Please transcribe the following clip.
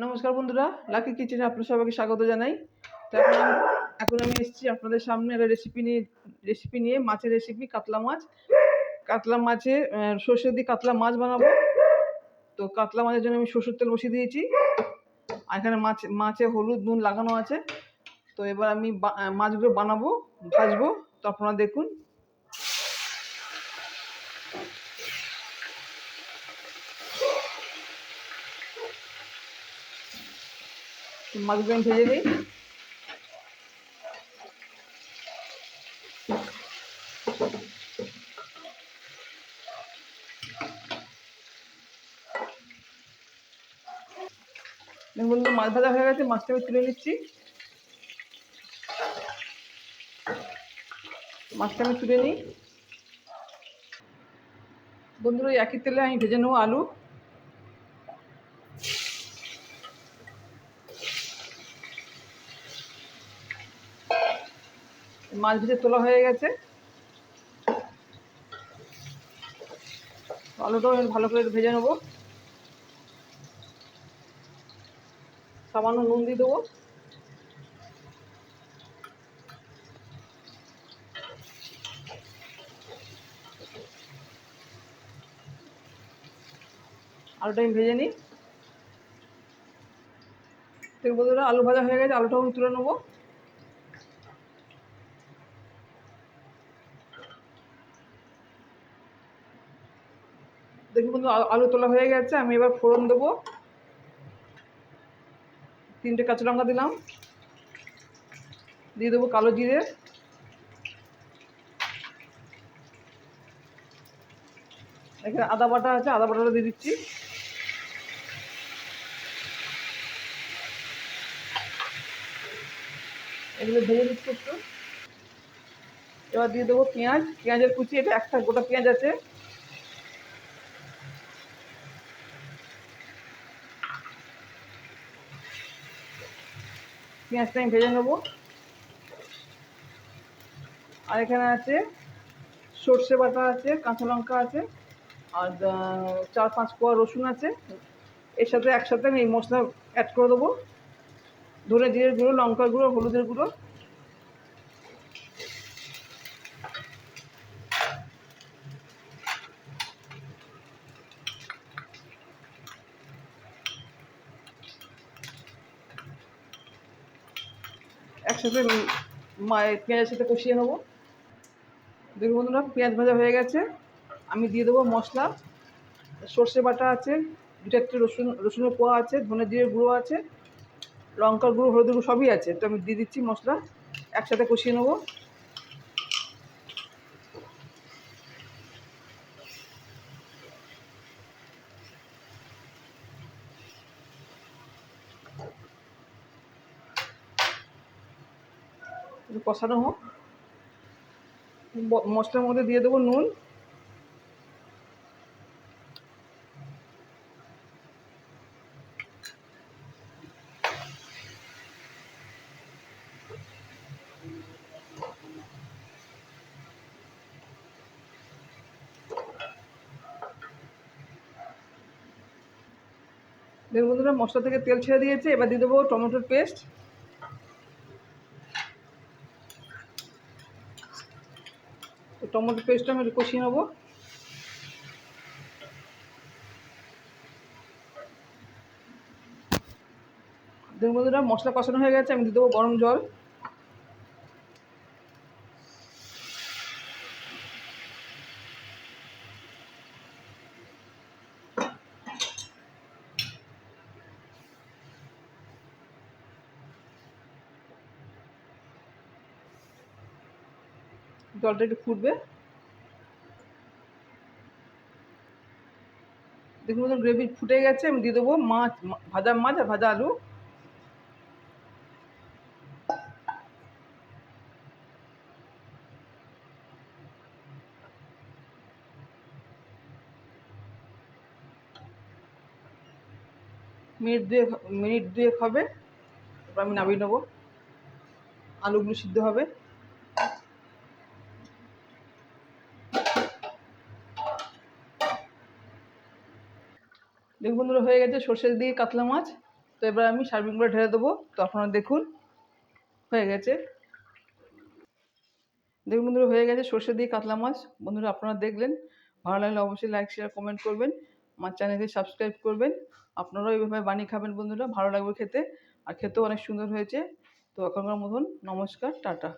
নমস্কার বন্ধুরা, লাকি কিচেনে আপনাদের সবাইকে স্বাগত জানাই। তো এখন আমি এসেছি আপনাদের সামনে একটা রেসিপি নিয়ে মাছের রেসিপি, কাতলা মাছের সর্ষে দিয়ে কাতলা মাছ বানাবো। তো কাতলা মাছের জন্য আমি সরষের তেল বসিয়ে দিয়েছি, আর এখানে মাছে হলুদ নুন লাগানো আছে। তো এবার আমি মাছগুলো বানাবো, ভাজবো। তো আপনারা দেখুন। মাছগুলো আমি ভেজে দিই। দেখুন মাছ ভাজা হয়ে গেছে, মাছটা আমি তুলে নিচ্ছি। মাছটা আমি তুলে নিই। বন্ধুরা, একই তেলে আমি ভেজে নেবো আলু। মাছ ভেজে তোলা হয়ে গেছে। আলুটাও ভালো করে ভেজে নেবো। সামান্য নুন দিয়ে দেবো। আলুটা আমি ভেজে নিই। তো বন্ধুরা, আলু ভাজা হয়ে গেছে, আলুটাও আমি তুলে নেবো। দেখুন বন্ধু, আলু তোলা হয়ে গেছে। আমি এবার ফোড়ন দেবো। 3টে কাঁচা লঙ্কা দিলাম, দিয়ে দেবো কালো জিরে, এখানে আদা বাটা আছে, আদা বাটাটা দিয়ে দিচ্ছি। এগুলো ভেজে দিচ্ছি একটু। এবার দিয়ে দেবো পেঁয়াজের কুচি। এটা একটা গোটা পেঁয়াজ আছে। পেঁয়াজটা আমি ভেজে নেবো। আর এখানে আছে সর্ষে বাটা আছে, কাঁচা লঙ্কা আছে, আর 4-5 কোয়া রসুন আছে। এর সাথে একসাথে আমি এই মশলা অ্যাড করে দেবো। ধনে জিরের গুঁড়ো, লঙ্কার গুঁড়ো, হলুদের গুঁড়ো। একসাথে পেঁয়াজের সাথে কষিয়ে নেবো। দেখুন বন্ধুরা, পেঁয়াজ ভাজা হয়ে গেছে। আমি দিয়ে দেবো মশলা। সর্ষে বাটা আছে, 2-4টে রসুনের কোয়া আছে, ধনে জিরের গুঁড়ো আছে, লঙ্কার গুঁড়ো, হলুদের গুঁড়ো সবই আছে। তো আমি দিয়ে দিচ্ছি মশলা, একসাথে কষিয়ে নেবো। কষানো হোক। মশলার মধ্যে দিয়ে দেবো নুন। দেখুন বন্ধুরা, মশলা থেকে তেল ছেড়ে দিয়েছে। এবার দিয়ে দেবো টমেটোর পেস্ট। টমেটোর পেস্টটা আমি কষিয়ে নেবো। দেখুন বন্ধুরা, মশলা কষানো হয়ে গেছে। আমি দিয়ে দেবো গরম জল। জলটা একটু ফুটবে। দেখুন বন্ধুরা, গ্রেভি ফুটে গেছে। আমি দিয়ে দেবো ভাজা মাছ আর ভাজা আলু। মিনিট দুয়েক হবে। তারপর আমি নামিয়ে নেবো। আলুগুলো সিদ্ধ হবে। দেখুন বন্ধুরা, হয়ে গেছে সর্ষে দিয়ে কাতলা মাছ। তো এবার আমি সার্ভিং করে ঢেলে দেবো। তো আপনারা দেখুন হয়ে গেছে। দেখুন বন্ধুরা হয়ে গেছে সর্ষে দিয়ে কাতলা মাছ। বন্ধুরা আপনারা দেখলেন, ভালো লাগলে অবশ্যই লাইক শেয়ার কমেন্ট করবেন, আমার চ্যানেলকে সাবস্ক্রাইব করবেন। আপনারাও এইভাবে বানিয়ে খাবেন বন্ধুরা, ভালো লাগবে খেতে, আর খেতেও অনেক সুন্দর হয়েছে। তো এখনকার মতন নমস্কার, টাটা।